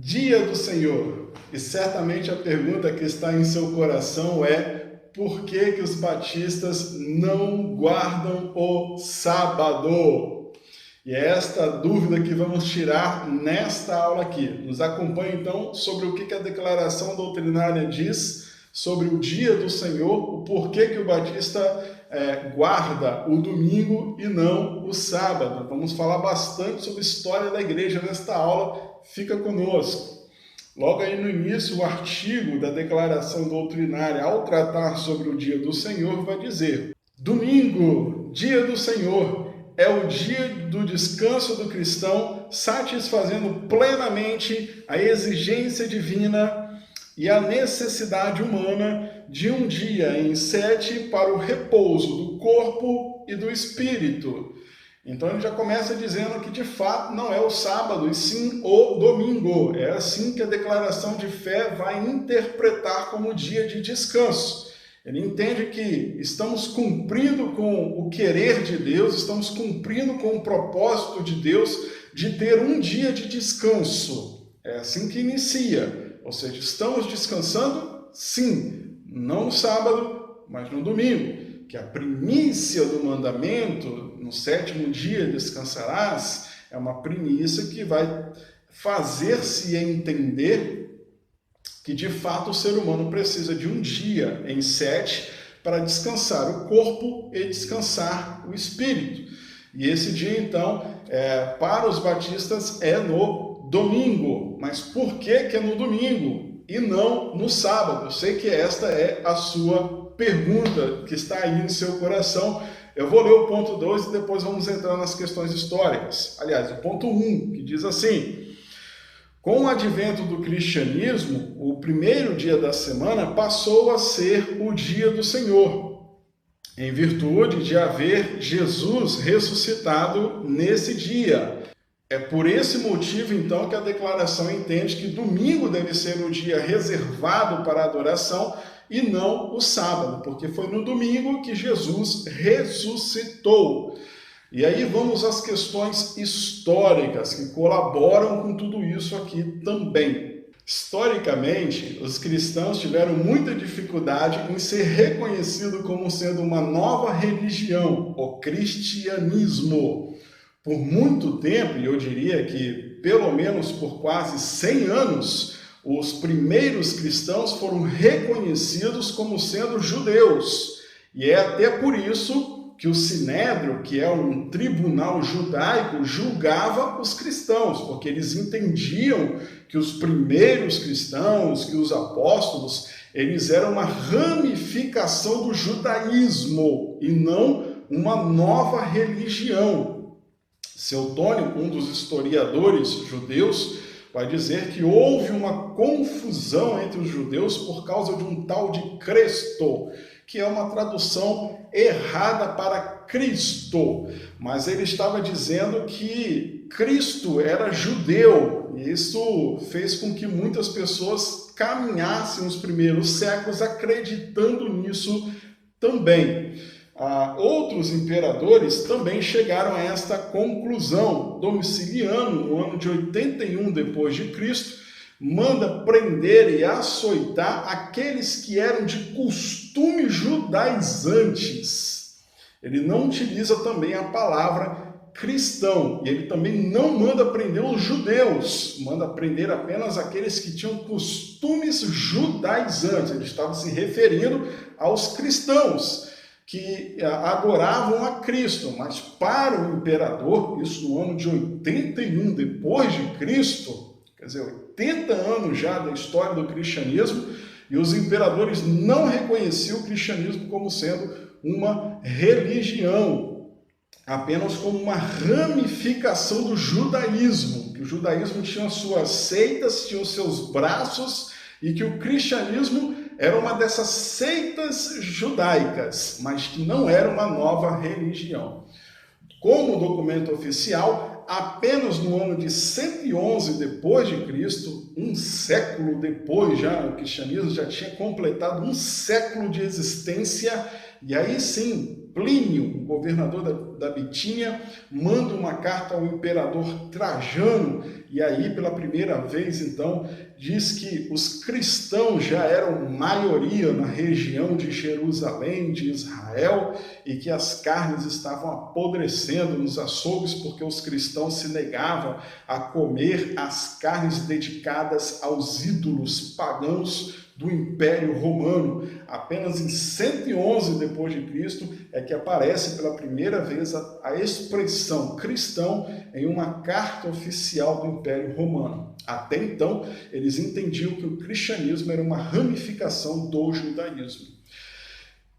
Dia do Senhor. E certamente a pergunta que está em seu coração é: por que que os batistas não guardam o sábado? E é esta dúvida que vamos tirar nesta aula aqui. Nos acompanhe então sobre o que a declaração doutrinária diz sobre o dia do Senhor, o porquê que o batista guarda o domingo e não o sábado. Vamos falar bastante sobre a história da igreja nesta aula. Fica conosco. Logo aí no início, o artigo da declaração doutrinária, ao tratar sobre o dia do Senhor, vai dizer: domingo, dia do Senhor, é o dia do descanso do cristão, satisfazendo plenamente a exigência divina e a necessidade humana de um dia em 7 para o repouso do corpo e do espírito. Então ele já começa dizendo que de fato não é o sábado, e sim o domingo. É assim que a declaração de fé vai interpretar como dia de descanso. Ele entende que estamos cumprindo com o querer de Deus, estamos cumprindo com o propósito de Deus de ter um dia de descanso. É assim que inicia. Ou seja, estamos descansando? Sim. Não no sábado, mas no domingo. Que a primícia do mandamento, no 7º dia descansarás, é uma primícia que vai fazer-se entender que de fato o ser humano precisa de um dia em 7 para descansar o corpo e descansar o espírito. E esse dia, então, para os batistas é no domingo. Mas por que é no domingo e não no sábado? Eu sei que esta é a sua pergunta que está aí no seu coração. Eu vou ler o ponto 2 e depois vamos entrar nas questões históricas. Aliás, o ponto 1, que diz assim: com o advento do cristianismo, o primeiro dia da semana passou a ser o dia do Senhor, em virtude de haver Jesus ressuscitado nesse dia. É por esse motivo, então, que a declaração entende que domingo deve ser o dia reservado para a adoração e não o sábado, porque foi no domingo que Jesus ressuscitou. E aí vamos às questões históricas que colaboram com tudo isso aqui também. Historicamente, os cristãos tiveram muita dificuldade em ser reconhecido como sendo uma nova religião, o cristianismo. Por muito tempo, e eu diria que pelo menos por quase 100 anos, os primeiros cristãos foram reconhecidos como sendo judeus. E é até por isso que o Sinédrio, que é um tribunal judaico, julgava os cristãos, porque eles entendiam que os primeiros cristãos, que os apóstolos, eles eram uma ramificação do judaísmo e não uma nova religião. Seutônio, um dos historiadores judeus, vai dizer que houve uma confusão entre os judeus por causa de um tal de Cristo, que é uma tradução errada para Cristo. Mas ele estava dizendo que Cristo era judeu, e isso fez com que muitas pessoas caminhassem os primeiros séculos acreditando nisso também. Outros imperadores também chegaram a esta conclusão. Domiciliano, no ano de 81 depois de Cristo, manda prender e açoitar aqueles que eram de costumes judaizantes. Ele não utiliza também a palavra cristão, e ele também não manda prender os judeus, manda prender apenas aqueles que tinham costumes judaizantes. Ele estava se referindo aos cristãos que adoravam a Cristo, mas para o imperador, isso no ano de 81 depois de Cristo, quer dizer, 80 anos já da história do cristianismo, e os imperadores não reconheciam o cristianismo como sendo uma religião, apenas como uma ramificação do judaísmo, que o judaísmo tinha suas seitas, tinha os seus braços, e que o cristianismo era uma dessas seitas judaicas, mas que não era uma nova religião. Como documento oficial, apenas no ano de 111 depois de Cristo, um século depois já, o cristianismo já tinha completado um século de existência, e aí sim, Plínio, o governador da Bitínia, manda uma carta ao imperador Trajano, e aí, pela primeira vez, então, diz que os cristãos já eram maioria na região de Jerusalém, de Israel, e que as carnes estavam apodrecendo nos açougues, porque os cristãos se negavam a comer as carnes dedicadas aos ídolos pagãos do Império Romano. Apenas em 111 depois de Cristo é que aparece pela primeira vez a expressão cristão em uma carta oficial do Império Romano. Até então, eles entendiam que o cristianismo era uma ramificação do judaísmo.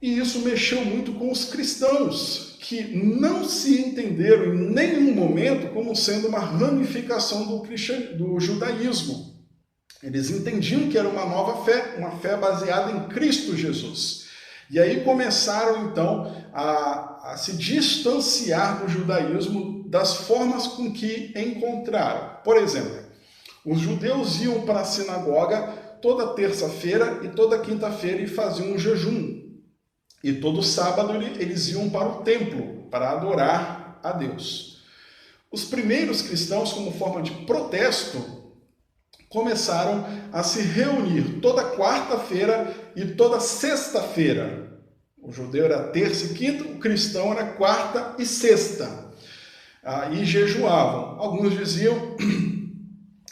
E isso mexeu muito com os cristãos, que não se entenderam em nenhum momento como sendo uma ramificação do judaísmo. Eles entendiam que era uma nova fé, uma fé baseada em Cristo Jesus. E aí começaram, então, a se distanciar do judaísmo das formas com que encontraram. Por exemplo, os judeus iam para a sinagoga toda terça-feira e toda quinta-feira e faziam um jejum. E todo sábado eles iam para o templo para adorar a Deus. Os primeiros cristãos, como forma de protesto, começaram a se reunir toda quarta-feira e toda sexta-feira. O judeu era terça e quinta, o cristão era quarta e sexta. E jejuavam. Alguns diziam,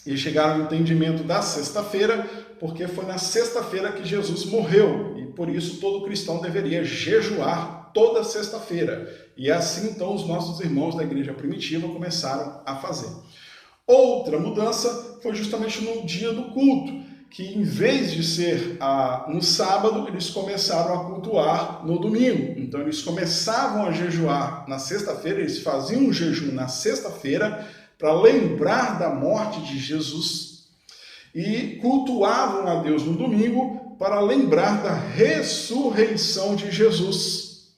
e chegaram ao entendimento da sexta-feira, porque foi na sexta-feira que Jesus morreu, e por isso todo cristão deveria jejuar toda sexta-feira. E assim, então, os nossos irmãos da igreja primitiva começaram a fazer. Outra mudança foi justamente no dia do culto, que em vez de ser no sábado, eles começaram a cultuar no domingo. Então eles começavam a jejuar na sexta-feira, eles faziam um jejum na sexta-feira para lembrar da morte de Jesus e cultuavam a Deus no domingo para lembrar da ressurreição de Jesus,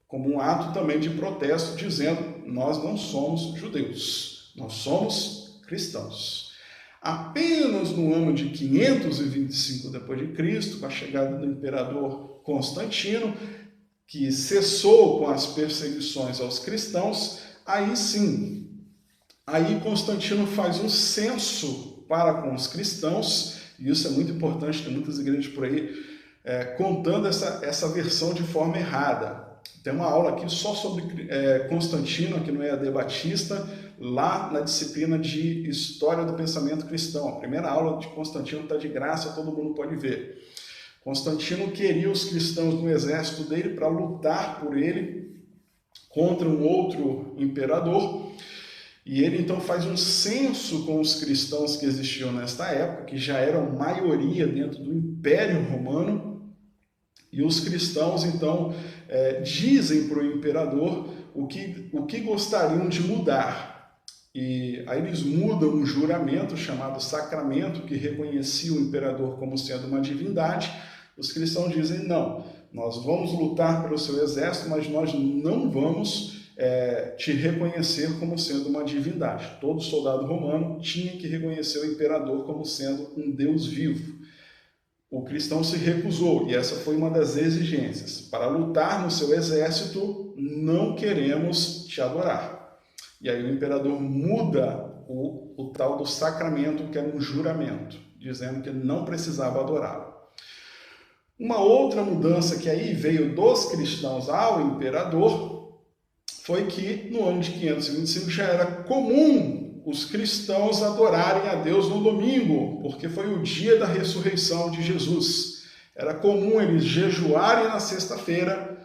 como um ato também de protesto, dizendo: nós não somos judeus, nós somos cristãos. Apenas no ano de 525 d.C., com a chegada do imperador Constantino, que cessou com as perseguições aos cristãos, aí sim, aí Constantino faz um censo para com os cristãos, e isso é muito importante, tem muitas igrejas por aí contando essa versão de forma errada. Tem uma aula aqui só sobre Constantino, aqui no EAD Batista, lá na disciplina de História do Pensamento Cristão. A primeira aula de Constantino está de graça, todo mundo pode ver. Constantino queria os cristãos no exército dele para lutar por ele contra um outro imperador. E ele então faz um censo com os cristãos que existiam nesta época, que já eram maioria dentro do Império Romano. E os cristãos, então, dizem para o imperador o que gostariam de mudar. E aí eles mudam um juramento chamado sacramento, que reconhecia o imperador como sendo uma divindade. Os cristãos dizem: não, nós vamos lutar pelo seu exército, mas nós não vamos te reconhecer como sendo uma divindade. Todo soldado romano tinha que reconhecer o imperador como sendo um Deus vivo. O cristão se recusou, e essa foi uma das exigências. Para lutar no seu exército, não queremos te adorar. E aí o imperador muda o tal do sacramento, que era um juramento, dizendo que não precisava adorá-lo. Uma outra mudança que aí veio dos cristãos ao imperador foi que no ano de 525 já era comum os cristãos adorarem a Deus no domingo, porque foi o dia da ressurreição de Jesus. Era comum eles jejuarem na sexta-feira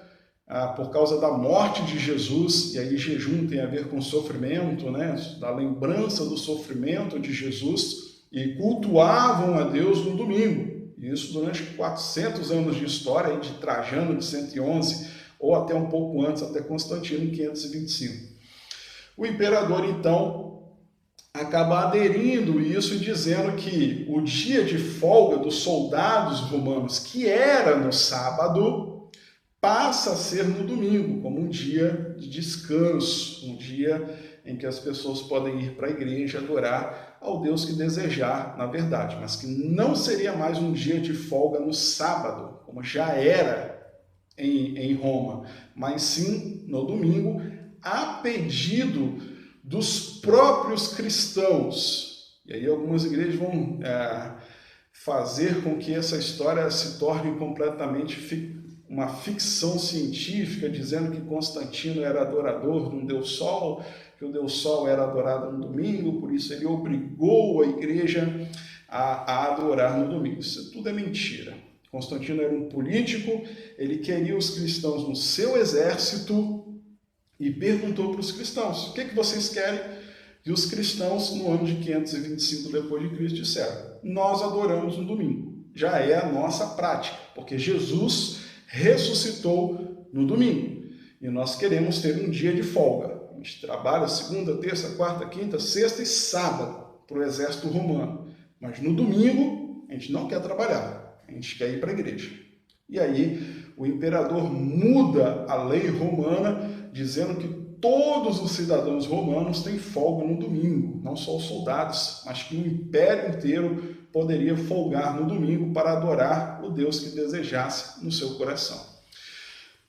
por causa da morte de Jesus, e aí jejum tem a ver com sofrimento, né? Da lembrança do sofrimento de Jesus, e cultuavam a Deus no domingo. Isso durante 400 anos de história, de Trajano, de 111, ou até um pouco antes, até Constantino, em 525. O imperador, então, acaba aderindo isso e dizendo que o dia de folga dos soldados romanos, que era no sábado, passa a ser no domingo, como um dia de descanso, um dia em que as pessoas podem ir para a igreja adorar ao Deus que desejar, na verdade, mas que não seria mais um dia de folga no sábado, como já era em Roma, mas sim no domingo, a pedido dos próprios cristãos. E aí algumas igrejas vão fazer com que essa história se torne completamente uma ficção científica, dizendo que Constantino era adorador de um deus Sol, que o deus Sol era adorado no domingo, por isso ele obrigou a igreja a adorar no domingo. Isso tudo é mentira. Constantino era um político, ele queria os cristãos no seu exército e perguntou para os cristãos: o que vocês querem? E os cristãos, no ano de 525 depois de Cristo, disseram: nós adoramos no domingo. Já é a nossa prática, porque Jesus ressuscitou no domingo. E nós queremos ter um dia de folga. A gente trabalha segunda, terça, quarta, quinta, sexta e sábado para o exército romano. Mas no domingo, a gente não quer trabalhar, a gente quer ir para a igreja. E aí, o imperador muda a lei romana, dizendo que todos os cidadãos romanos têm folga no domingo, não só os soldados, mas que o império inteiro poderia folgar no domingo para adorar o Deus que desejasse no seu coração.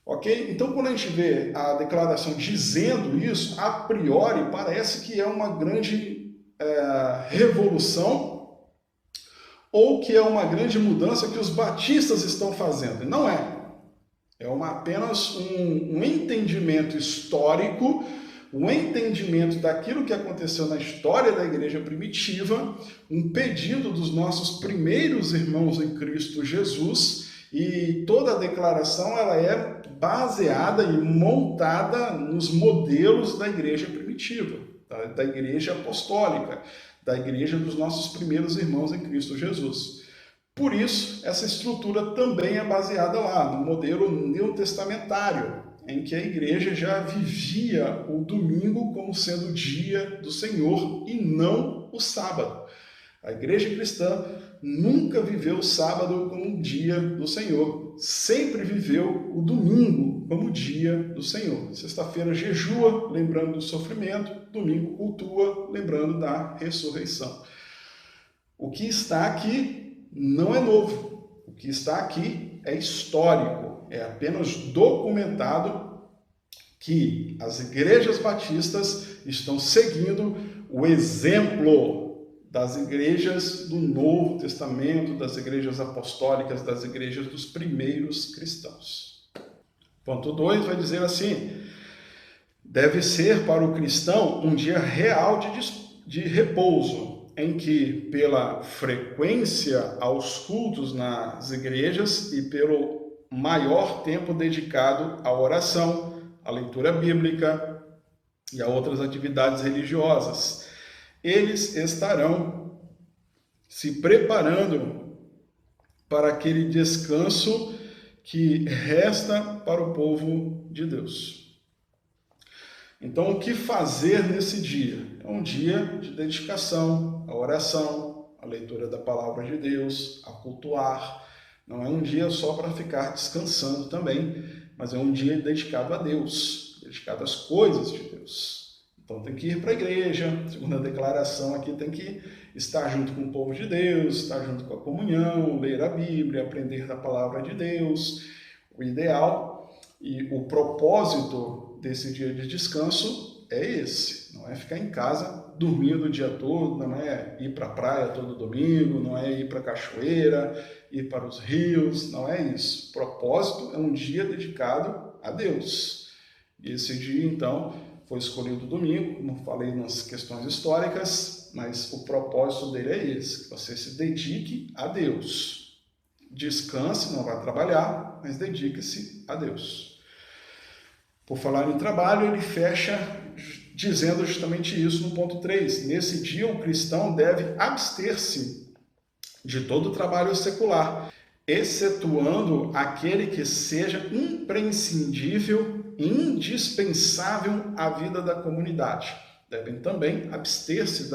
Ok? Então, quando a gente vê a declaração dizendo isso, a priori parece que é uma grande revolução ou que é uma grande mudança que os batistas estão fazendo. E não é. É apenas um entendimento histórico, um entendimento daquilo que aconteceu na história da igreja primitiva, um pedido dos nossos primeiros irmãos em Cristo Jesus, e toda a declaração ela é baseada e montada nos modelos da igreja primitiva, da igreja apostólica, da igreja dos nossos primeiros irmãos em Cristo Jesus. Por isso, essa estrutura também é baseada lá, no modelo neotestamentário, em que a igreja já vivia o domingo como sendo o dia do Senhor e não o sábado. A igreja cristã nunca viveu o sábado como o dia do Senhor, sempre viveu o domingo como o dia do Senhor. Sexta-feira jejua, lembrando do sofrimento, domingo cultua, lembrando da ressurreição. O que está aqui não é novo, o que está aqui é histórico, é apenas documentado que as igrejas batistas estão seguindo o exemplo das igrejas do Novo Testamento, das igrejas apostólicas, das igrejas dos primeiros cristãos. Ponto 2 vai dizer assim: deve ser para o cristão um dia real de repouso, em que, pela frequência aos cultos nas igrejas e pelo maior tempo dedicado à oração, à leitura bíblica e a outras atividades religiosas, eles estarão se preparando para aquele descanso que resta para o povo de Deus. Então, o que fazer nesse dia? É um dia de dedicação à oração, à leitura da palavra de Deus, a cultuar. Não é um dia só para ficar descansando também, mas é um dia dedicado a Deus, dedicado às coisas de Deus. Então tem que ir para a igreja, segundo a declaração aqui, tem que estar junto com o povo de Deus, estar junto com a comunhão, ler a Bíblia, aprender da palavra de Deus. O ideal e o propósito desse dia de descanso é esse, não é ficar em casa dormindo o dia todo, não é ir para a praia todo domingo, não é ir para a cachoeira, ir para os rios, não é isso. O propósito é um dia dedicado a Deus. E esse dia, então, foi escolhido domingo, como falei nas questões históricas, mas o propósito dele é esse, que você se dedique a Deus. Descanse, não vai trabalhar, mas dedique-se a Deus. Por falar em trabalho, ele fecha dizendo justamente isso no ponto 3. Nesse dia, o cristão deve abster-se de todo trabalho secular, excetuando aquele que seja imprescindível, indispensável à vida da comunidade. Devem também abster-se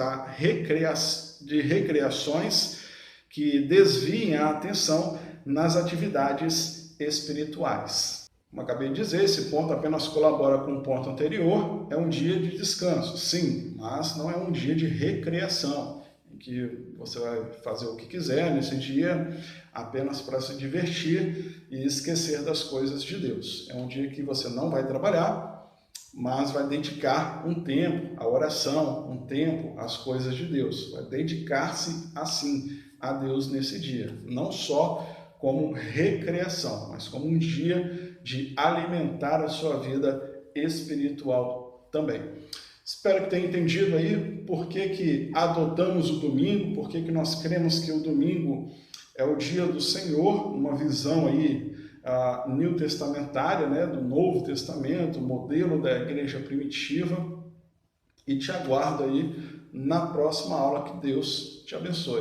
de recreações que desviem a atenção nas atividades espirituais. Como acabei de dizer, esse ponto apenas colabora com o ponto anterior, é um dia de descanso, sim, mas não é um dia de recreação, em que você vai fazer o que quiser nesse dia, apenas para se divertir e esquecer das coisas de Deus. É um dia que você não vai trabalhar, mas vai dedicar um tempo à oração, um tempo às coisas de Deus. Vai dedicar-se, assim, a Deus nesse dia. Não só como recreação, mas como um dia de alimentar a sua vida espiritual também. Espero que tenha entendido aí por que adotamos o domingo, por que nós cremos que o domingo é o dia do Senhor, uma visão aí neotestamentária, né, do Novo Testamento, modelo da igreja primitiva, e te aguardo aí na próxima aula. Que Deus te abençoe.